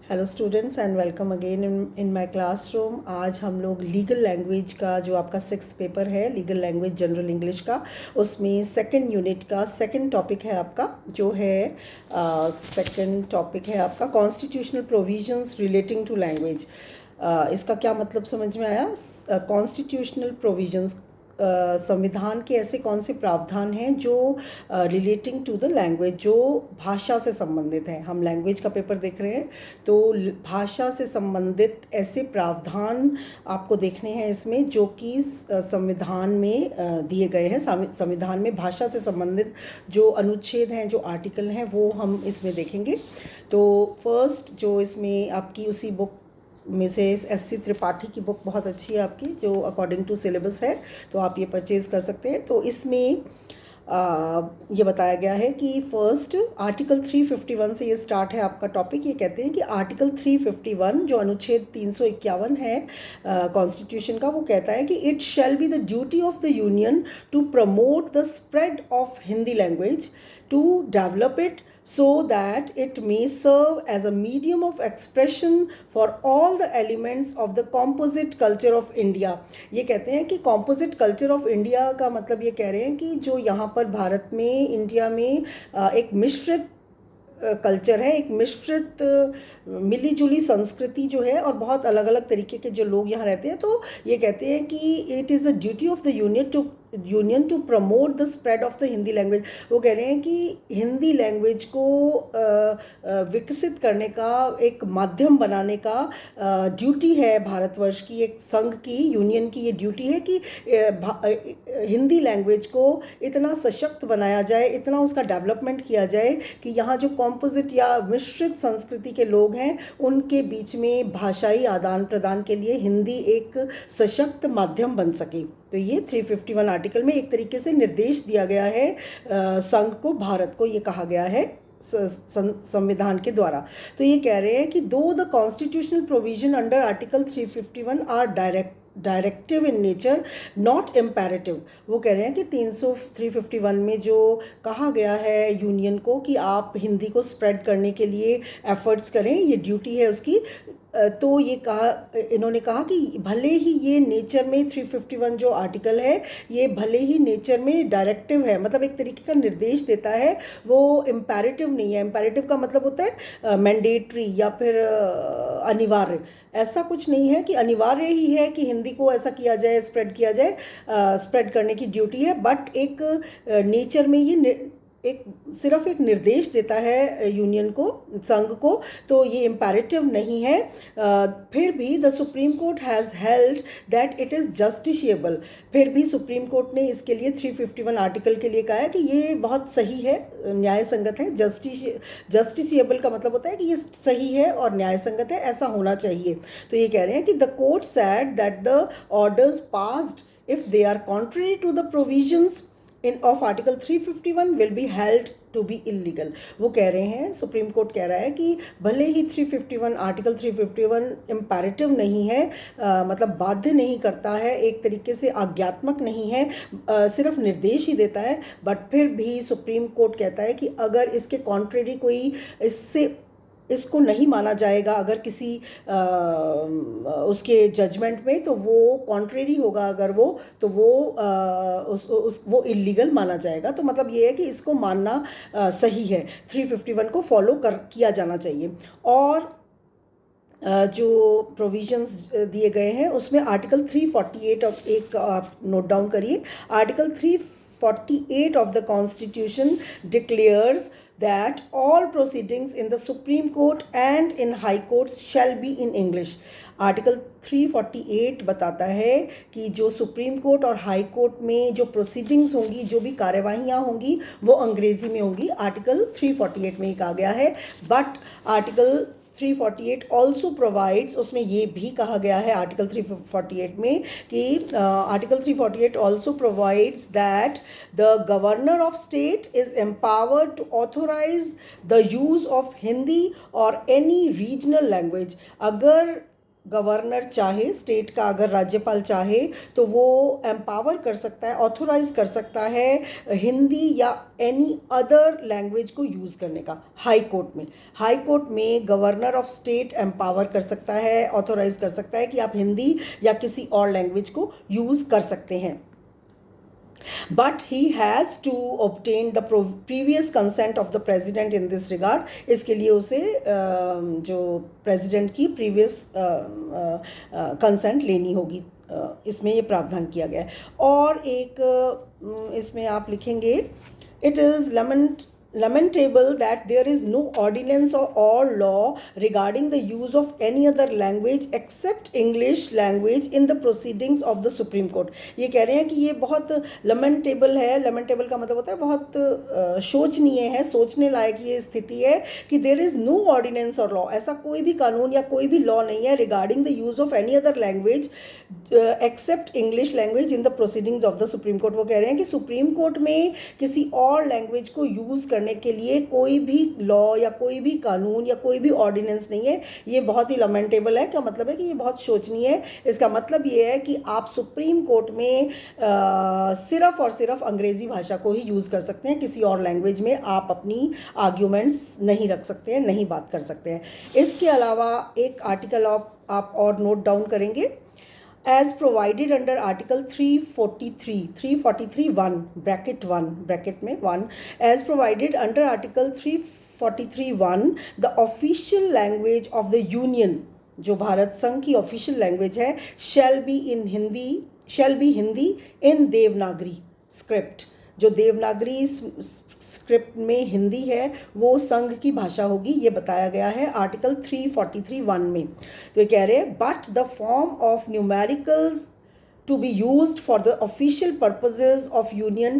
Hello students and welcome again in my classroom. आज हम लोग लीगल लैंग्वेज का जो आपका 6th पेपर है लीगल लैंग्वेज जनरल इंग्लिश का, उसमें सेकंड यूनिट का सेकंड टॉपिक है आपका जो है सेकंड टॉपिक है आपका constitutional provisions relating to language. इसका क्या मतलब समझ में आया? कॉन्स्टिट्यूशनल प्रोविजंस, संविधान के ऐसे कौन से प्रावधान हैं जो रिलेटिंग टू द लैंग्वेज, जो भाषा से संबंधित हैं। हम लैंग्वेज का पेपर देख रहे हैं, तो भाषा से संबंधित ऐसे प्रावधान आपको देखने हैं इसमें जो कि संविधान में दिए गए हैं। संविधान में भाषा से संबंधित जो अनुच्छेद हैं, जो आर्टिकल हैं, वो हम इसमें देखेंगे। तो फर्स्ट जो इसमें आपकी उसी बुक में से SC त्रिपाठी की बुक बहुत अच्छी है आपकी, जो अकॉर्डिंग टू सिलेबस है, तो आप ये परचेज़ कर सकते हैं। तो इसमें ये बताया गया है कि फर्स्ट आर्टिकल 351 से ये स्टार्ट है आपका टॉपिक। ये कहते हैं कि आर्टिकल 351 जो अनुच्छेद 351 है कॉन्स्टिट्यूशन का, वो कहता है कि it shall be the duty of the union to promote the spread of Hindi language, to develop it so that it may serve as a medium of expression for all the elements of the composite culture of India। ये कहते हैं कि composite culture of India का मतलब ये कह रहे हैं कि जो यहाँ पर भारत में, इंडिया में एक मिश्रित कल्चर है, एक मिश्रित मिली जुली संस्कृति जो है, और बहुत अलग अलग तरीके के जो लोग यहाँ रहते हैं। तो ये कहते हैं कि it is the duty of the union to promote the spread of the Hindi language. वो कह रहे हैं कि हिंदी लैंग्वेज को विकसित करने का, एक माध्यम बनाने का ड्यूटी है भारतवर्ष की, एक संघ की, यूनियन की ये ड्यूटी है कि हिंदी लैंग्वेज को इतना सशक्त बनाया जाए, इतना उसका डेवलपमेंट किया जाए कि यहाँ जो कॉम्पोजिट या मिश्रित संस्कृति के लोग हैं उनके बीच में भाषाई आदान प्रदान के लिए हिंदी एक सशक्त माध्यम बन सके। तो ये 351 आर्टिकल में एक तरीके से निर्देश दिया गया है संघ को, भारत को, ये कहा गया है संविधान के द्वारा। तो ये कह रहे हैं कि though the constitutional provision under article 351 are directive in nature not imperative. वो कह रहे हैं कि 351 में जो कहा गया है यूनियन को कि आप हिंदी को स्प्रेड करने के लिए एफर्ट्स करें, ये ड्यूटी है उसकी। तो ये कहा, इन्होंने कहा कि भले ही ये नेचर में 351 जो आर्टिकल है, ये भले ही नेचर में डायरेक्टिव है, मतलब एक तरीके का निर्देश देता है, वो इम्पेरेटिव नहीं है। इम्पेरेटिव का मतलब होता है मैंडेटरी या फिर अनिवार्य। ऐसा कुछ नहीं है कि अनिवार्य ही है कि हिंदी को ऐसा किया जाए, स्प्रेड किया जाए, स्प्रेड करने की ड्यूटी है, बट एक नेचर में ये एक सिर्फ एक निर्देश देता है यूनियन को, संघ को। तो ये इम्पेरेटिव नहीं है। फिर भी the supreme court has held that it is justiciable. फिर भी सुप्रीम कोर्ट ने इसके लिए 351 आर्टिकल के लिए कहा है कि ये बहुत सही है, न्याय संगत है। जस्टिशिएबल का मतलब होता है कि ये सही है और न्याय संगत है, ऐसा होना चाहिए। तो ये कह रहे हैं कि the court sad that the orders passed if they are contrary to the provisions of article 351 will be held to be illegal। वो कह रहे हैं, सुप्रीम कोर्ट कह रहा है कि भले ही 351 आर्टिकल 351 इम्पेरेटिव नहीं है, मतलब बाध्य नहीं करता है, एक तरीके से आज्ञात्मक नहीं है, सिर्फ निर्देश ही देता है, बट फिर भी सुप्रीम कोर्ट कहता है कि अगर इसके कॉन्ट्रेरी कोई, इसको नहीं माना जाएगा अगर किसी उसके जजमेंट में, तो वो कॉन्ट्रेरी होगा अगर वो, तो वो वो इलीगल माना जाएगा। तो मतलब ये है कि इसको मानना सही है, 351 को फॉलो किया जाना चाहिए। और जो प्रोविजंस दिए गए हैं उसमें आर्टिकल 348 ऑफ, एक आप नोट डाउन करिए, article 348 of the constitution declares that all proceedings in the Supreme Court and in High Courts shall be in English। Article 348 बताता है कि जो सुप्रीम कोर्ट और हाई कोर्ट में जो प्रोसीडिंग्स होंगी, जो भी कार्यवाहियाँ होंगी, वो अंग्रेज़ी में होंगी। आर्टिकल 348 में ही कहा गया है। बट आर्टिकल 348 ऑल्सो प्रोवाइड्स, उसमें ये भी कहा गया है आर्टिकल 348 में कि article 348 also provides that the governor of state is empowered to authorise the use of Hindi or any regional language. अगर गवर्नर चाहे, स्टेट का अगर राज्यपाल चाहे तो वो एम्पावर कर सकता है, ऑथोराइज कर सकता है हिंदी या एनी अदर लैंग्वेज को यूज़ करने का। हाई कोर्ट में गवर्नर ऑफ स्टेट एम्पावर कर सकता है, ऑथोराइज कर सकता है कि आप हिंदी या किसी और लैंग्वेज को यूज़ कर सकते हैं। But he has to obtain the previous consent of the president in this regard. इसके लिए उसे जो प्रेसिडेंट की प्रीवियस कंसेंट लेनी होगी, इसमें ये प्रावधान किया गया है। और एक इसमें आप लिखेंगे, it is lamentable that there is no ordinance or law regarding the use of any other language except English language in the proceedings of the Supreme Court. ये कह रहे हैं कि ये बहुत lamentable है। lamentable का मतलब होता है बहुत शोचनीय है, सोचने लायक ये स्थिति है कि there is no ordinance or law, ऐसा कोई भी कानून या कोई भी लॉ नहीं है regarding the use of any other language except English language in the proceedings of the Supreme Court. वो कह रहे हैं कि सुप्रीम कोर्ट में किसी और लैंग्वेज को यूज़ करने के लिए कोई भी लॉ या कोई भी कानून या कोई भी ऑर्डिनेंस नहीं है। ये बहुत ही लमेंटेबल है। क्या मतलब है कि ये बहुत शोचनीय है। इसका मतलब ये है कि आप सुप्रीम कोर्ट में सिर्फ और सिर्फ अंग्रेज़ी भाषा को ही यूज़ कर सकते हैं, किसी और लैंग्वेज में आप अपनी आर्ग्यूमेंट्स नहीं रख सकते हैं, नहीं बात कर सकते हैं। इसके अलावा एक आर्टिकल आप और नोट डाउन करेंगे, as provided under article 343(1) bracket 1 bracket में 1, as provided under article 343(1) the official language of the union, जो भारत संघ की ऑफिशियल लैंग्वेज है, shall be Hindi in Devanagari script. जो देवनागरी स्क्रिप्ट में हिंदी है वो संघ की भाषा होगी, ये बताया गया है आर्टिकल 343(1) में। तो ये कह रहे हैं, but the form of numericals to be used for the official purposes of union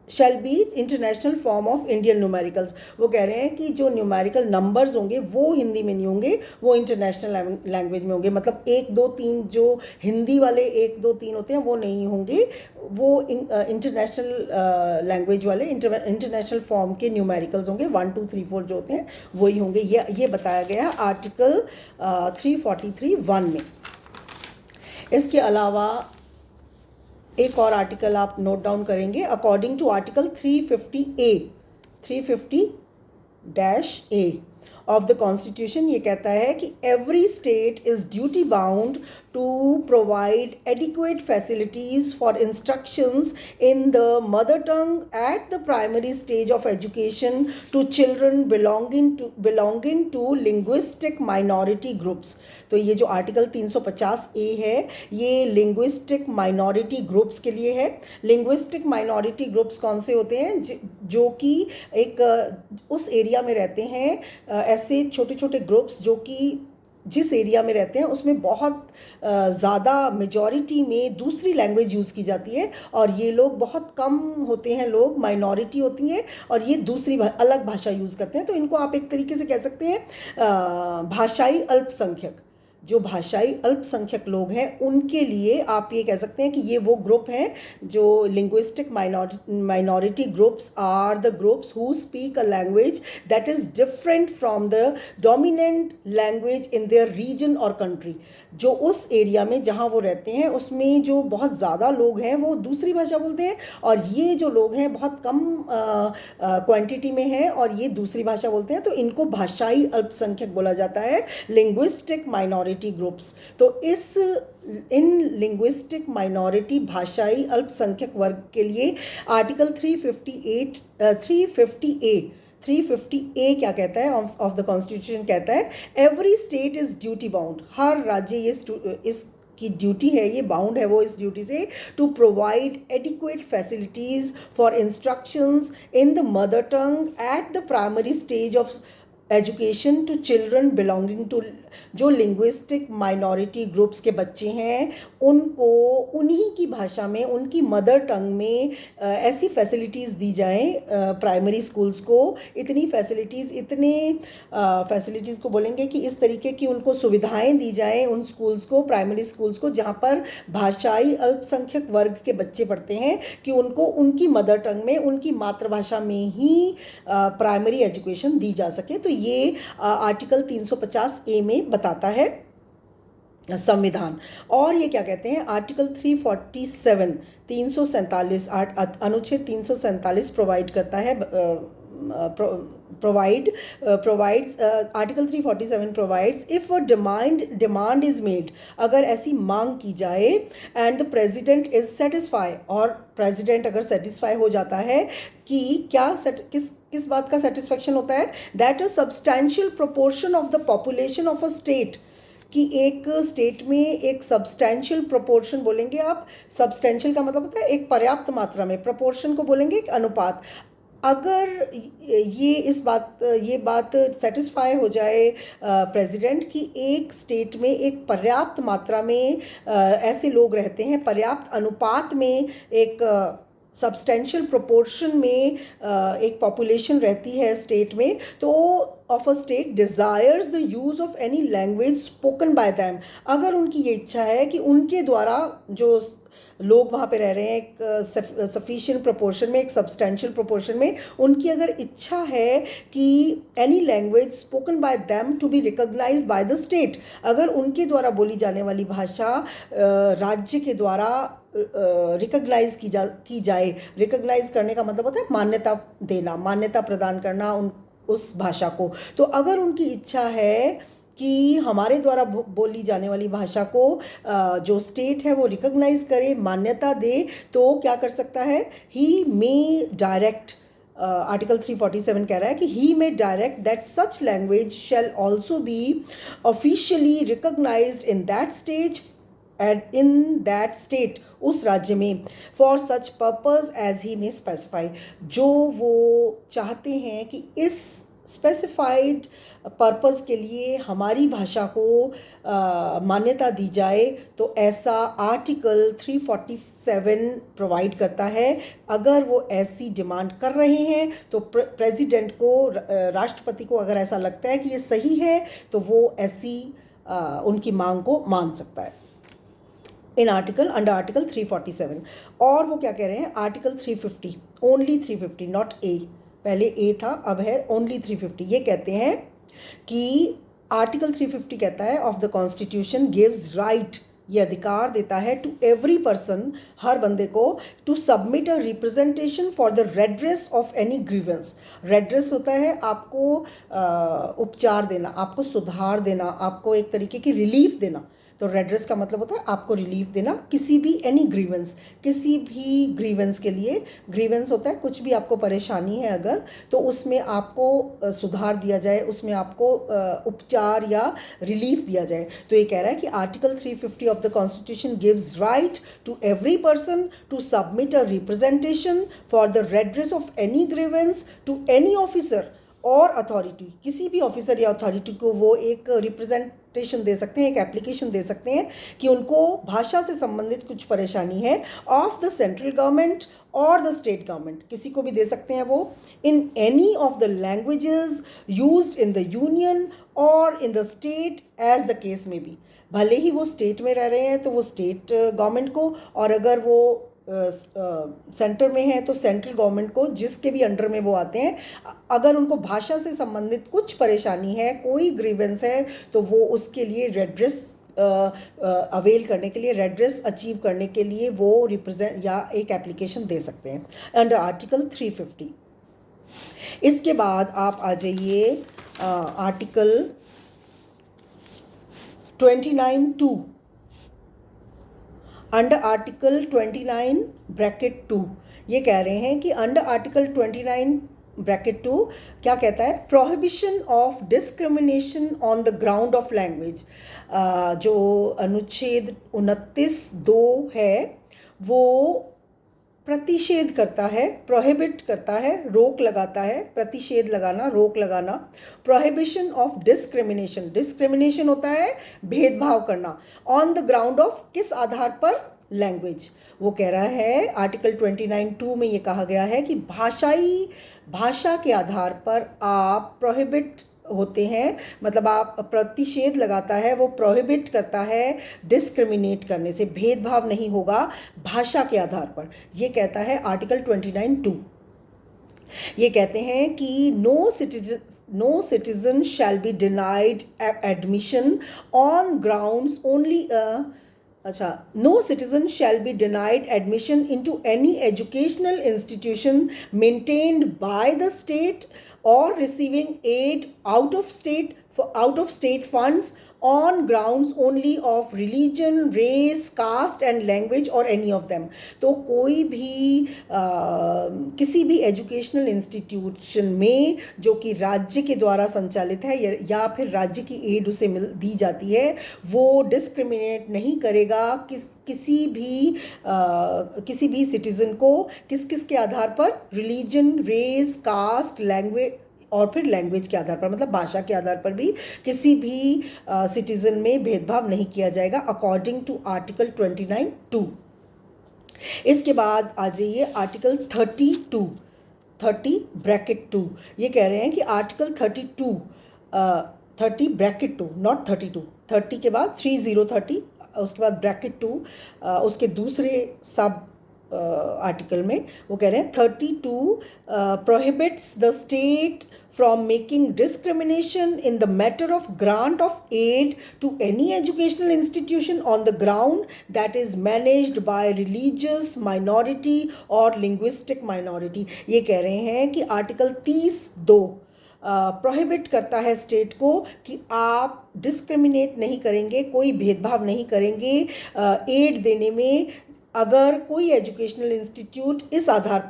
shall be international form of Indian numericals. वो कह रहे हैं कि जो न्यूमेरिकल नंबर्स होंगे वो हिंदी में नहीं होंगे, वो इंटरनेशनल लैंग्वेज में होंगे। मतलब 1 2 3 जो हिंदी वाले 1 2 3 होते हैं वो नहीं होंगे, वो इंटरनेशनल लैंग्वेज वाले इंटरनेशनल फॉर्म के न्यूमेरिकल्स होंगे। 1 2 3 4 जो होते हैं वही होंगे। ये बताया गया आर्टिकल 343(1) में। इसके अलावा एक और आर्टिकल आप नोट डाउन करेंगे, according to article 350A of the constitution. ये कहता है कि every state is duty bound to provide adequate facilities for instructions in the mother tongue at the primary stage of education to children belonging to linguistic minority groups. तो ये जो article 350A है ये linguistic minority groups के लिए है। Linguistic minority groups कौन से होते हैं? जो कि एक उस एरिया में रहते हैं, ऐसे छोटे छोटे ग्रुप्स जो कि जिस एरिया में रहते हैं उसमें बहुत ज़्यादा मेजॉरिटी में दूसरी लैंग्वेज यूज़ की जाती है, और ये लोग बहुत कम होते हैं, लोग माइनॉरिटी होती हैं और ये दूसरी अलग भाषा यूज़ करते हैं। तो इनको आप एक तरीके से कह सकते हैं भाषाई अल्पसंख्यक। जो भाषाई अल्पसंख्यक लोग हैं उनके लिए आप ये कह सकते हैं कि ये वो ग्रुप हैं जो linguistic minority groups are the groups who speak a language that is different from the dominant language in their region or country. जो उस एरिया में जहाँ वो रहते हैं उसमें जो बहुत ज़्यादा लोग हैं वो दूसरी भाषा बोलते हैं, और ये जो लोग हैं बहुत कम क्वांटिटी में हैं और ये दूसरी भाषा बोलते हैं, तो इनको भाषाई अल्पसंख्यक बोला जाता है, लिंग्विस्टिक माइनॉरिटी ग्रुप्स। तो इन लिंग्विस्टिक माइनॉरिटी भाषाई अल्पसंख्यक वर्ग के लिए आर्टिकल 350A क्या कहता है ऑफ द कॉन्स्टिट्यूशन कहता है, every state is duty bound, हर राज्य इस की ड्यूटी है, ये बाउंड है वो इस ड्यूटी से, to provide adequate facilities for instructions in the mother tongue at the primary stage of education to children belonging to. जो लिंग्विस्टिक माइनॉरिटी ग्रुप्स के बच्चे हैं उनको उन्हीं की भाषा में, उनकी मदर टंग में ऐसी फैसिलिटीज़ दी जाएं प्राइमरी स्कूल्स को, इतनी फैसिलिटीज़ को बोलेंगे कि इस तरीके की उनको सुविधाएं दी जाएं उन स्कूल्स को, प्राइमरी स्कूल्स को जहाँ पर भाषाई अल्पसंख्यक वर्ग के बच्चे पढ़ते हैं, कि उनको उनकी मदर टंग में, उनकी मातृभाषा में ही प्राइमरी एजुकेशन दी जा सके। तो ये आर्टिकल 350A में बताता है। संविधान। और ये क्या कहते हैं, आर्टिकल 347 347 अनुच्छेद 347 प्रोवाइड करता है, provides article 347 provides if a demand is made, अगर ऐसी मांग की जाए, and the president is satisfied, और president अगर satisfy हो जाता है कि क्या किस बात का satisfaction होता है, that a substantial proportion of the population of a state, कि एक स्टेट में एक सब्सटैंशियल प्रोपोर्शन, बोलेंगे आप, सब्सटैंशियल का मतलब होता है एक पर्याप्त मात्रा में, प्रोपोर्शन को बोलेंगे एक अनुपात, अगर ये बात सेटिस्फाई हो जाए प्रेसिडेंट की एक स्टेट में एक पर्याप्त मात्रा में ऐसे लोग रहते हैं, पर्याप्त अनुपात में एक सब्सटेंशियल प्रोपोर्शन में एक पॉपुलेशन रहती है स्टेट में, तो of a state desires the use of any language spoken bye them, अगर उनकी ये इच्छा है कि उनके द्वारा जो लोग वहाँ पे रह रहे हैं एक सफिशिएंट प्रोपोर्शन में, एक सब्सटेंशियल प्रोपोर्शन में, उनकी अगर इच्छा है कि any language spoken by them to be recognised by the state, अगर उनके द्वारा बोली जाने वाली भाषा राज्य के द्वारा रिकॉग्नाइज की जाए, रिकॉग्नाइज करने का मतलब होता है मान्यता देना, मान्यता प्रदान करना उस भाषा को, तो अगर उनकी इच्छा है कि हमारे द्वारा बोली जाने वाली भाषा को जो स्टेट है वो रिकॉग्नाइज करे, मान्यता दे, तो क्या कर सकता है, ही मे डायरेक्ट, आर्टिकल 347 कह रहा है कि he may direct that such language shall also be officially recognised in that stage and in that state, उस राज्य में, for such purpose as he may specify, जो वो चाहते हैं कि इस स्पेसिफाइड पर्पस के लिए हमारी भाषा को मान्यता दी जाए, तो ऐसा आर्टिकल 347 प्रोवाइड करता है। अगर वो ऐसी डिमांड कर रहे हैं तो प्रेसिडेंट को, राष्ट्रपति को अगर ऐसा लगता है कि ये सही है, तो वो ऐसी उनकी मांग को मान सकता है इन आर्टिकल, अंडर आर्टिकल 347। और वो क्या कह रहे हैं, आर्टिकल 350, ओनली 350, नॉट ए, पहले ए था अब है ओनली 350, ये कहते हैं कि आर्टिकल 350 कहता है of the constitution gives right, ये अधिकार देता है टू एवरी पर्सन, हर बंदे को, to submit a representation for the redress of any grievance. Redress होता है आपको उपचार देना, आपको सुधार देना, आपको एक तरीके की रिलीफ देना, तो रेड्रेस का मतलब होता है आपको रिलीफ देना किसी भी एनी ग्रीवेंस, किसी भी ग्रीवेंस के लिए, ग्रीवेंस होता है कुछ भी आपको परेशानी है अगर, तो उसमें आपको सुधार दिया जाए, उसमें आपको उपचार या रिलीफ दिया जाए। तो ये कह रहा है कि article 350 of the constitution gives right to every person to submit a representation for the redress of any grievance to any officer और अथॉरिटी, किसी भी ऑफिसर या अथॉरिटी को वो एक रिप्रेजेंटेशन दे सकते हैं, एक एप्लीकेशन दे सकते हैं कि उनको भाषा से संबंधित कुछ परेशानी है, ऑफ द सेंट्रल गवर्नमेंट और द स्टेट गवर्नमेंट, किसी को भी दे सकते हैं वो, in any of the languages used in the union और in the state as the case में बी, भले ही वो स्टेट में रह रहे हैं तो वो स्टेट गवर्नमेंट को, और अगर वो सेंटर में है तो सेंट्रल गवर्नमेंट को, जिसके भी अंडर में वो आते हैं, अगर उनको भाषा से संबंधित कुछ परेशानी है, कोई ग्रीवेंस है, तो वो उसके लिए रेड्रेस अवेल करने के लिए, रेड्रेस अचीव करने के लिए वो रिप्रेजेंट या एक एप्लीकेशन दे सकते हैं अंडर आर्टिकल 350। इसके बाद आप आ जाइए आर्टिकल 29(2), अंडर आर्टिकल 29(2), ये कह रहे हैं कि अंडर आर्टिकल 29(2) क्या कहता है, prohibition of discrimination on the ground of language. जो अनुच्छेद 29(2) है वो प्रतिषेध करता है, प्रोहिबिट करता है, रोक लगाता है, प्रतिषेध लगाना, रोक लगाना, प्रोहिबिशन ऑफ डिस्क्रिमिनेशन, डिस्क्रिमिनेशन होता है भेदभाव करना, ऑन द ग्राउंड ऑफ, किस आधार पर, लैंग्वेज। वो कह रहा है आर्टिकल 29(2) में ये कहा गया है कि भाषा के आधार पर आप प्रोहिबिट होते हैं, मतलब आप प्रतिषेध लगाता है, वो प्रोहिबिट करता है डिस्क्रिमिनेट करने से, भेदभाव नहीं होगा भाषा के आधार पर, ये कहता है आर्टिकल 29(2). ये कहते हैं कि no citizen shall be denied admission on grounds only अच्छा, no citizen shall be denied admission into any educational institution maintained by the state और receiving aid out of state funds on grounds only of religion, race, caste and language or any of them। तो कोई भी किसी भी educational institution में जो कि राज्य के द्वारा संचालित है या फिर राज्य की एड उसे दी जाती है, वो डिस्क्रिमिनेट नहीं करेगा किसी भी सिटीज़न को किस के आधार पर, रिलीजन, रेस, कास्ट, लैंग्वेज और फिर लैंग्वेज के आधार पर, मतलब भाषा के आधार पर भी किसी भी सिटीज़न में भेदभाव नहीं किया जाएगा अकॉर्डिंग टू आर्टिकल 29(2)। इसके बाद आ जाइए आर्टिकल 30(2). ये कह रहे हैं कि आर्टिकल 30(2), नॉट 32, 30 के बाद 3030, उसके बाद (2), उसके दूसरे सब आर्टिकल में वो कह रहे हैं 32 prohibits the state from making discrimination in the matter of grant of aid to any educational institution on the ground that is managed by religious minority or linguistic minority। ये कह रहे हैं कि आर्टिकल 30(2) प्रोहिबिट करता है state को कि आप डिस्क्रिमिनेट नहीं करेंगे, कोई भेदभाव नहीं करेंगे एड देने में, अगर कोई एजुकेशनल इंस्टीट्यूट इस आधार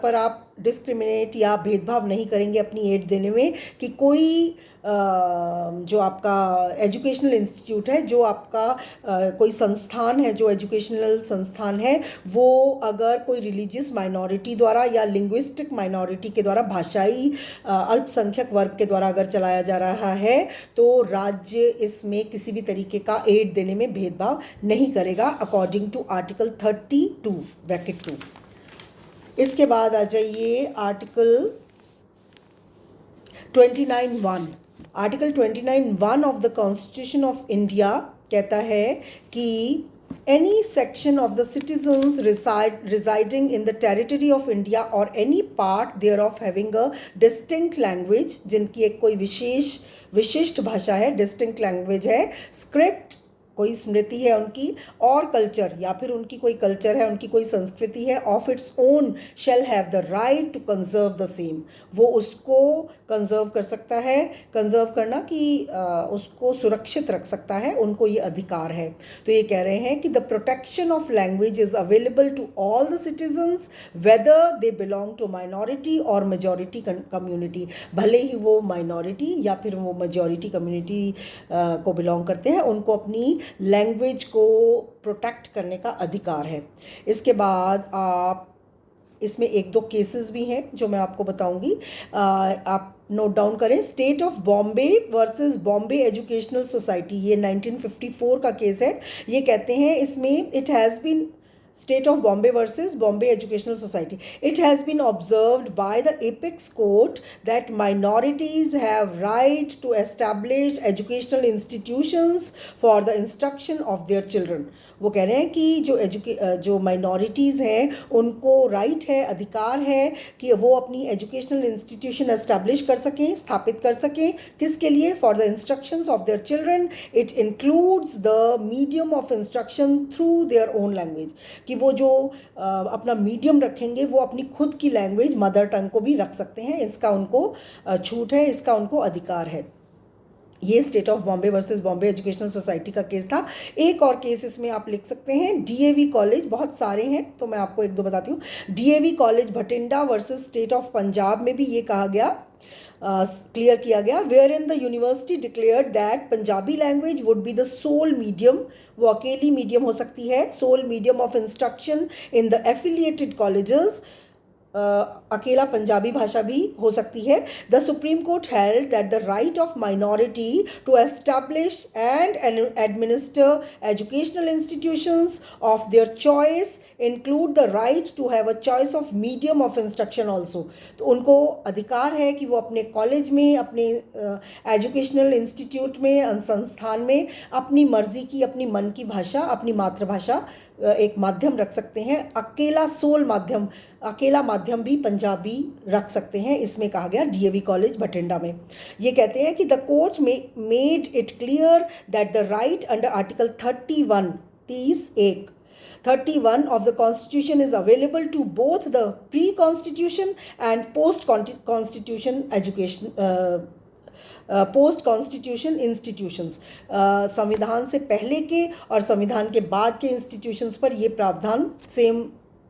पर आप डिस्क्रिमिनेट या भेदभाव नहीं करेंगे अपनी एड देने में कि कोई जो आपका एजुकेशनल इंस्टीट्यूट है, जो आपका कोई संस्थान है, जो एजुकेशनल संस्थान है, वो अगर कोई रिलीजियस माइनॉरिटी द्वारा या लिंग्विस्टिक माइनॉरिटी के द्वारा, भाषाई अल्पसंख्यक वर्ग के द्वारा अगर चलाया जा रहा है, तो राज्य इसमें किसी भी तरीके का एड देने में भेदभाव नहीं करेगा अकॉर्डिंग टू आर्टिकल 32(2). इसके बाद आ जाइए article 29(1). Article 29(1) of the constitution of India कहता है कि any section of the citizens residing in the territory of India or any part thereof having a distinct language, जिनकी एक कोई विशिष्ट भाषा है, डिस्टिंक्ट लैंग्वेज है, स्क्रिप्ट कोई स्मृति है उनकी, और कल्चर या फिर उनकी कोई कल्चर है, उनकी कोई संस्कृति है, of its own shall have the right to conserve the same. वो उसको कंजर्व कर सकता है, कंजर्व करना कि उसको सुरक्षित रख सकता है, उनको ये अधिकार है। तो ये कह रहे हैं कि the protection of language is available to all the citizens whether they belong to minority or majority community. भले ही वो माइनॉरिटी या फिर वो मेजॉरिटी कम्युनिटी को बिलोंग करते हैं, उनको अपनी लैंग्वेज को प्रोटेक्ट करने का अधिकार है। इसके बाद आप इसमें एक दो केसेस भी हैं जो मैं आपको बताऊंगी, आप नोट डाउन करें। State of Bombay versus Bombay educational society, ये 1954 का केस है। ये कहते हैं इसमें it has been State of Bombay versus Bombay Educational Society. It has been observed by the apex court that minorities have right to establish educational institutions for the instruction of their children. वो कह रहे हैं कि जो minorities हैं उनको right है, अधिकार है कि वो अपनी एजुकेशनल इंस्टीट्यूशन एस्टैब्लिश कर सकें, स्थापित कर सकें। किसके लिए? For the instructions of their children. It includes the medium of instruction through their own language, कि वो जो अपना मीडियम रखेंगे वो अपनी खुद की लैंग्वेज मदर टंग को भी रख सकते हैं। इसका उनको छूट है, इसका उनको अधिकार है। ये state of Bombay versus Bombay educational society का केस था। एक और केस इसमें आप लिख सकते हैं डीएवी कॉलेज, बहुत सारे हैं तो मैं आपको एक दो बताती हूँ। DAV college Bathinda versus state of Punjab में भी ये कहा गया, क्लियर किया गया, where in the university declared that Punjabi language would be the sole medium, वो अकेली मीडियम हो सकती है, sole medium of instruction in the affiliated colleges, अकेला पंजाबी भाषा भी हो सकती है। The supreme court held that the right of minority to establish and administer educational institutions of their choice include the right to have a choice of medium of instruction also. तो उनको अधिकार है कि वो अपने कॉलेज में, अपने educational institute में, संस्थान में अपनी मर्जी की, अपनी मन की भाषा, अपनी मातृभाषा एक माध्यम रख सकते हैं, अकेला सोल माध्यम, अकेला माध्यम भी पंजाबी रख सकते हैं। इसमें कहा गया डीएवी कॉलेज भटिंडा में। ये कहते हैं कि the court made it clear that the right under article 31 31 of the Constitution is available to both the pre-Constitution and post-Constitution education, post constitution institutions, संविधान से पहले के और संविधान के बाद के इंस्टीट्यूशंस पर ये प्रावधान सेम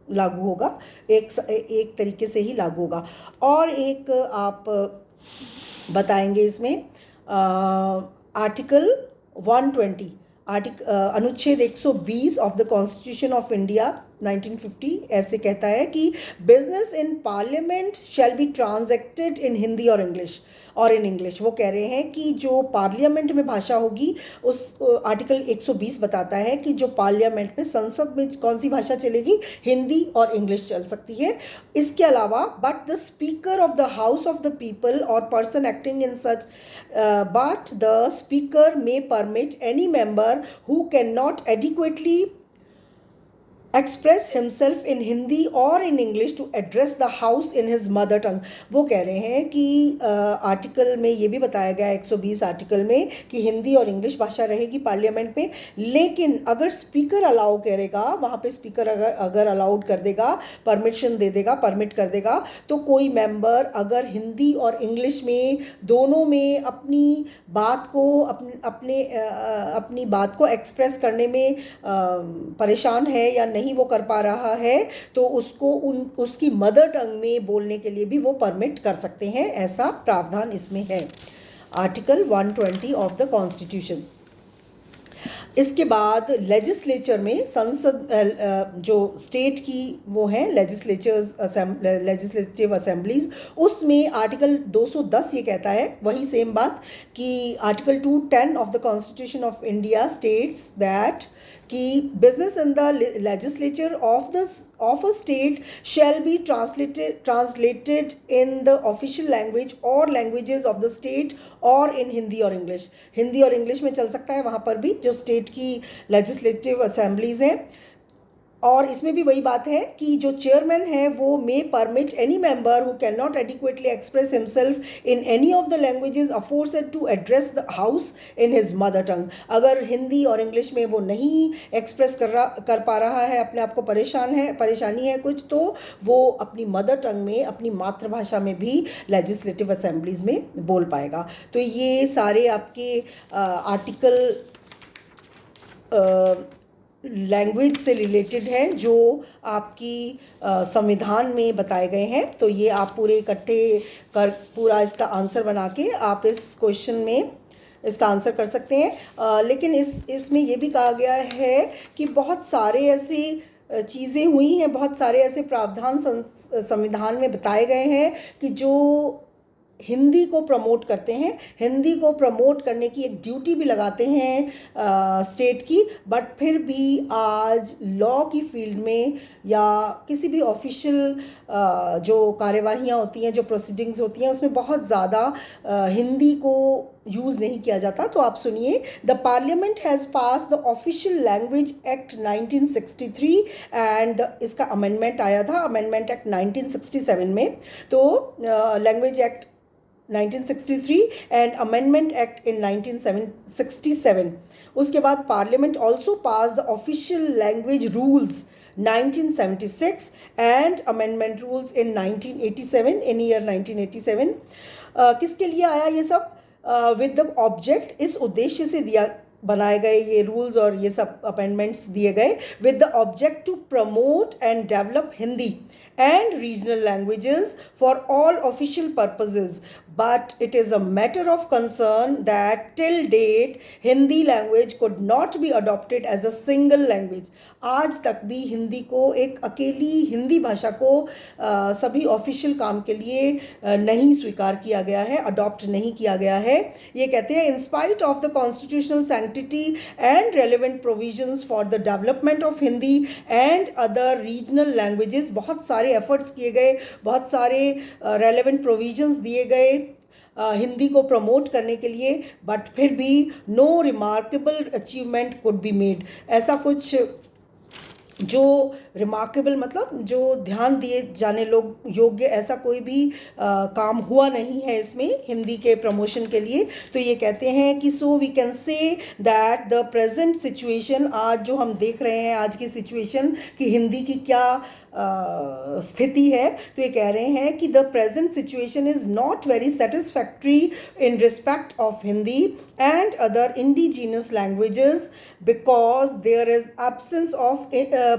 लागू होगा, एक तरीके से ही लागू होगा। और एक आप बताएंगे इसमें आर्टिकल 120 अनुच्छेद 120 of the constitution of India 1950 ऐसे कहता है कि business in parliament shall be transacted in Hindi और इंग्लिश। वो कह रहे हैं कि जो पार्लियामेंट में भाषा होगी, उस आर्टिकल 120 बताता है कि जो पार्लियामेंट में, संसद में कौन सी भाषा चलेगी, हिंदी और इंग्लिश चल सकती है। इसके अलावा but the speaker of the house of the people और person acting in such but the speaker may permit any member who cannot adequately express himself in Hindi or in English to address the house in his mother tongue। वो कह रहे हैं कि article में ये भी बताया गया है 120 आर्टिकल में कि हिंदी और इंग्लिश भाषा रहेगी पार्लियामेंट में, लेकिन अगर स्पीकर अलाउ करेगा, वहाँ पे स्पीकर अगर अलाउड कर देगा, परमिशन दे देगा, परमिट कर देगा, तो कोई मेंबर अगर हिंदी और इंग्लिश में दोनों में अपनी बात को एक्सप्रेस करने में परेशान है या नहीं वो कर पा रहा है, तो उसको उसकी मदर टंग में बोलने के लिए भी वो परमिट कर सकते हैं। ऐसा प्रावधान इसमें है, आर्टिकल 120 ऑफ द कॉन्स्टिट्यूशन। इसके बाद लेजिस्लेचर में, संसद जो स्टेट की वो है लेजिस्लेटिव असेंबलीज, उसमें आर्टिकल 210 ये कहता है वही सेम बात कि article 210 of the constitution of India states that कि business in the legislature of a state shall be translated in the official language or languages of the state और in Hindi और इंग्लिश। हिंदी और इंग्लिश में चल सकता है वहाँ पर भी जो स्टेट की लेजिस्लेटिव असेंबलीज हैं। और इसमें भी वही बात है कि जो चेयरमैन है वो may permit any member who can not adequately express himself in any of the languages aforesaid to address the house in his mother tongue. अगर हिंदी और इंग्लिश में वो नहीं एक्सप्रेस कर पा रहा है, अपने आप को परेशानी है कुछ, तो वो अपनी मदर टंग में, अपनी मातृभाषा में भी लेजिस्लेटिव असेंबलीज में बोल पाएगा। तो ये सारे आपके आर्टिकल लैंग्वेज से रिलेटेड हैं जो आपकी संविधान में बताए गए हैं। तो ये आप पूरे इकट्ठे कर पूरा इसका आंसर बना के आप इस क्वेश्चन में इसका आंसर कर सकते हैं। लेकिन इसमें ये भी कहा गया है कि बहुत सारे ऐसी चीज़ें हुई हैं, बहुत सारे ऐसे प्रावधान संविधान में बताए गए हैं कि जो हिंदी को प्रमोट करते हैं, हिंदी को प्रमोट करने की एक ड्यूटी भी लगाते हैं स्टेट की, बट फिर भी आज लॉ की फील्ड में या किसी भी ऑफिशियल जो कार्यवाहियाँ होती हैं, जो प्रोसीडिंग्स होती हैं, उसमें बहुत ज़्यादा हिंदी को यूज़ नहीं किया जाता। तो आप सुनिए, the parliament has pass the official language act 1963 and इसका अमेंडमेंट आया था, अमेंडमेंट एक्ट 1967 में। तो language act 1963 and amendment act in 1967। उसके बाद parliament also pass the official language rules 1976 and amendment rules in 1987, in year 1987। किसके लिए आया ये सब? विद द ऑब्जेक्ट, इस उद्देश्य से बनाए गए ये रूल्स और ये सब अमेंडमेंट्स दिए गए, with the object to promote and develop Hindi and regional languages for all official purposes, but it is a matter of concern that till date Hindi language could not be adopted as a single language। आज तक भी हिंदी को, एक अकेली हिंदी भाषा को सभी official काम के लिए नहीं स्वीकार किया गया है, अडॉप्ट नहीं किया गया है। ये कहते हैं, in spite of the constitutional sanctity and relevant provisions for the development of Hindi and other regional languages, बहुत सारे एफर्ट्स किए गए, बहुत सारे रेलिवेंट प्रोविजंस दिए गए हिंदी को प्रमोट करने के लिए, बट फिर भी no remarkable achievement could be made. ऐसा कुछ जो रिमार्केबल मतलब जो ध्यान दिए जाने लोग योग्य ऐसा कोई भी काम हुआ नहीं है इसमें हिंदी के प्रमोशन के लिए। तो ये कहते हैं कि so we can say that the present situation, आज जो हम देख रहे हैं आज की सिचुएशन कि हिंदी की क्या स्थिति है, तो ये कह रहे हैं कि the present situation is not very satisfactory in respect of Hindi and other indigenous languages because there is absence of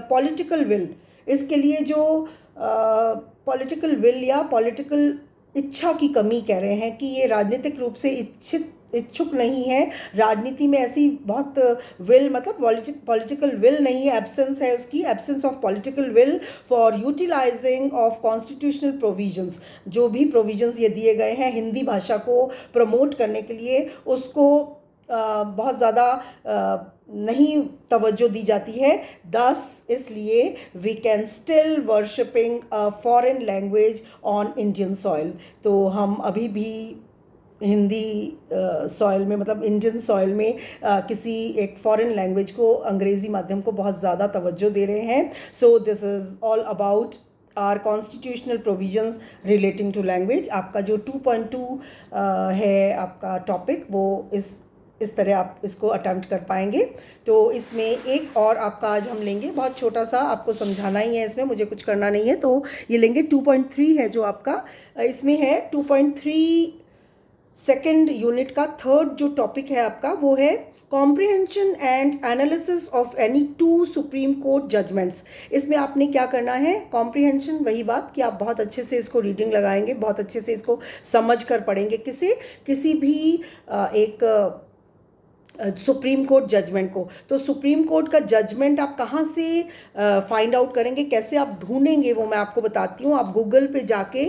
political will. इसके लिए जो पॉलिटिकल विल या पॉलिटिकल इच्छा की कमी कह रहे हैं कि ये राजनीतिक रूप से इच्छुक नहीं है, राजनीति में ऐसी बहुत विल मतलब पॉलिटिकल विल नहीं है, एब्सेंस है उसकी, absence of political will for utilising of constitutional provisions. जो भी प्रोविजंस ये दिए गए हैं हिंदी भाषा को प्रमोट करने के लिए उसको बहुत ज़्यादा नहीं तवज्जो दी जाती है। दस इसलिए we can still worshipping a foreign language on Indian soil. तो हम अभी भी हिंदी सॉइल में मतलब इंडियन सॉइल में किसी एक फॉरेन लैंग्वेज को, अंग्रेज़ी माध्यम को बहुत ज़्यादा तवज्जो दे रहे हैं। So this is all about our constitutional provisions relating to language. आपका जो 2.2 है आपका टॉपिक, वो इस तरह आप इसको अटेम्प्ट कर पाएंगे। तो इसमें एक और आपका आज हम लेंगे, बहुत छोटा सा, आपको समझाना ही है, इसमें मुझे कुछ करना नहीं है। तो ये लेंगे 2.3 है जो आपका इसमें है। 2.3 सेकेंड यूनिट का थर्ड जो टॉपिक है आपका वो है comprehension and analysis of any two supreme court judgments. इसमें आपने क्या करना है, कॉम्प्रिहेंशन, वही बात कि आप बहुत अच्छे से इसको रीडिंग लगाएंगे, बहुत अच्छे से इसको समझ कर पढ़ेंगे किसी भी एक सुप्रीम कोर्ट जजमेंट को। तो सुप्रीम कोर्ट का जजमेंट आप कहाँ से फाइंड आउट करेंगे, कैसे आप ढूंढेंगे, वो मैं आपको बताती हूँ। आप गूगल पे जाके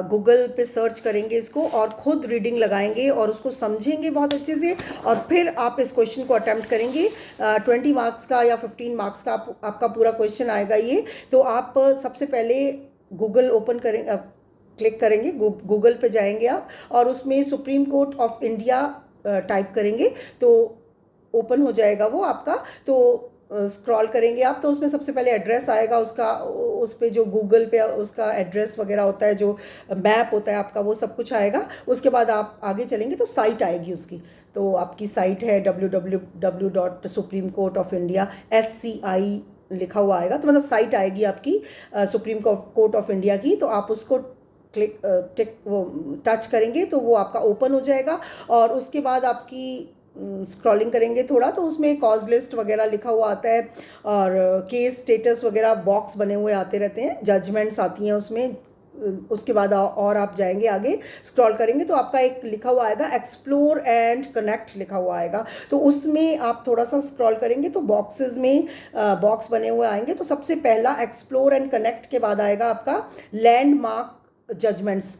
गूगल पे सर्च करेंगे इसको और ख़ुद रीडिंग लगाएंगे और उसको समझेंगे बहुत अच्छे से, और फिर आप इस क्वेश्चन को अटैम्प्ट करेंगे। 20 मार्क्स का या 15 मार्क्स का आपका पूरा क्वेश्चन आएगा ये। तो आप सबसे पहले गूगल ओपन करें, क्लिक करेंगे, गूगल पे जाएंगे आप और उसमें supreme court of India type करेंगे तो ओपन हो जाएगा वो आपका। तो स्क्रॉल करेंगे आप तो उसमें सबसे पहले एड्रेस आएगा उसका, उस पे जो गूगल पे उसका एड्रेस वगैरह होता है, जो मैप होता है आपका, वो सब कुछ आएगा। उसके बाद आप आगे चलेंगे तो साइट आएगी उसकी। तो आपकी साइट है www.supreme-court-of-India SCI लिखा हुआ आएगा, तो मतलब साइट आएगी आपकी सुप्रीम कोर्ट ऑफ इंडिया की। तो आप उसको वो टच करेंगे तो वो आपका ओपन हो जाएगा। और उसके बाद आपकी स्क्रॉलिंग करेंगे थोड़ा तो उसमें कॉज लिस्ट वगैरह लिखा हुआ आता है और केस स्टेटस वगैरह बॉक्स बने हुए आते रहते हैं, जजमेंट्स आती हैं उसमें। उसके बाद और आप जाएंगे आगे, स्क्रॉल करेंगे तो आपका एक लिखा हुआ आएगा एक्सप्लोर एंड कनेक्ट लिखा हुआ आएगा। तो उसमें आप थोड़ा सा स्क्रॉल करेंगे तो बॉक्सेस में बॉक्स बने हुए आएंगे। तो सबसे पहला एक्सप्लोर एंड कनेक्ट के बाद आएगा आपका लैंडमार्क जजमेंट्स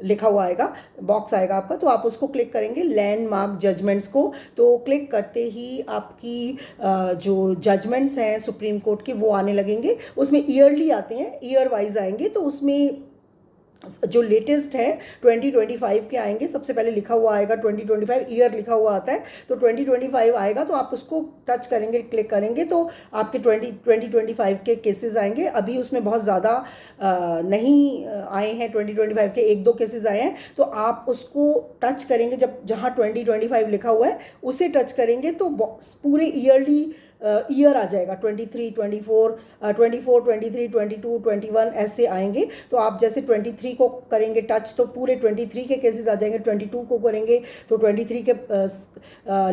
लिखा हुआ आएगा, बॉक्स आएगा आपका। तो आप उसको क्लिक करेंगे लैंडमार्क जजमेंट्स को। तो क्लिक करते ही आपकी जो जजमेंट्स हैं सुप्रीम कोर्ट के वो आने लगेंगे। उसमें ईयरली आते हैं, ईयर वाइज आएंगे। तो उसमें जो लेटेस्ट है 2025 के आएंगे। सबसे पहले लिखा हुआ आएगा 2025, ईयर लिखा हुआ आता है। तो 2025 आएगा तो आप उसको टच करेंगे, क्लिक करेंगे तो आपके 2025 के केसेस आएंगे। अभी उसमें बहुत ज़्यादा नहीं आए हैं, 2025 के 1-2 केसेस आए हैं। तो आप उसको टच करेंगे, जब जहाँ 2025 लिखा हुआ है उसे टच करेंगे तो पूरे ईयरली ईयर आ जाएगा, 23, 24, 23, 22, 21 ऐसे आएंगे। तो आप जैसे 23 को करेंगे टच तो पूरे 23 के केसेस आ जाएंगे, 22 को करेंगे तो 23 के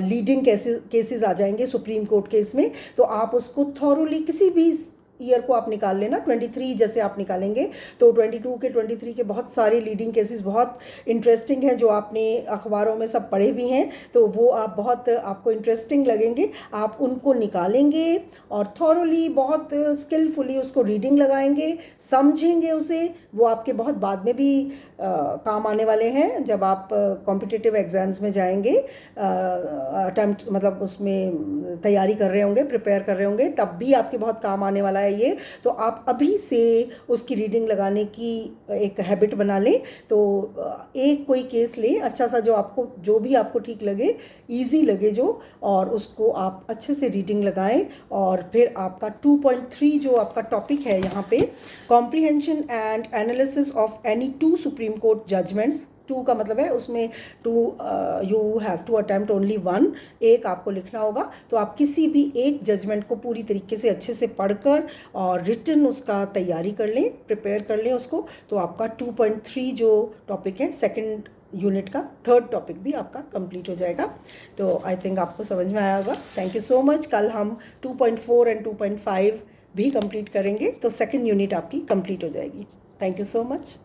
लीडिंग केसेस आ जाएंगे सुप्रीम कोर्ट के इसमें। तो आप उसको थॉरोली किसी भी ईयर को आप निकाल लेना, 23 जैसे आप निकालेंगे तो 22 के 23 के बहुत सारे लीडिंग केसेस बहुत इंटरेस्टिंग हैं, जो आपने अखबारों में सब पढ़े भी हैं। तो वो आप बहुत आपको इंटरेस्टिंग लगेंगे, आप उनको निकालेंगे और थॉरोली बहुत स्किलफुली उसको रीडिंग लगाएंगे, समझेंगे उसे। वो आपके बहुत बाद में भी काम आने वाले हैं जब आप कॉम्पिटिटिव एग्ज़ाम्स में जाएंगे, अटैम्प्ट मतलब उसमें तैयारी कर रहे होंगे, प्रिपेयर कर रहे होंगे, तब भी आपके बहुत काम आने वाला है ये। तो आप अभी से उसकी रीडिंग लगाने की एक हैबिट बना लें। तो एक कोई केस लें अच्छा सा, जो भी आपको ठीक लगे, इजी लगे जो, और उसको आप अच्छे से रीडिंग लगाएं। और फिर आपका 2.3 जो आपका टॉपिक है यहाँ पे, comprehension and analysis of any two supreme court judgments. Two का मतलब है उसमें two, you have to attempt only one, एक आपको लिखना होगा। तो आप किसी भी एक जजमेंट को पूरी तरीके से अच्छे से पढ़कर और रिटन उसका तैयारी कर लें, प्रिपेयर कर लें उसको। तो आपका 2.3 जो टॉपिक है सेकंड यूनिट का थर्ड टॉपिक भी आपका कंप्लीट हो जाएगा। तो आई थिंक आपको समझ में आया होगा। Thank you so much. कल हम 2.4 एंड 2.5 भी कंप्लीट करेंगे, तो सेकंड यूनिट आपकी कंप्लीट हो जाएगी। Thank you so much.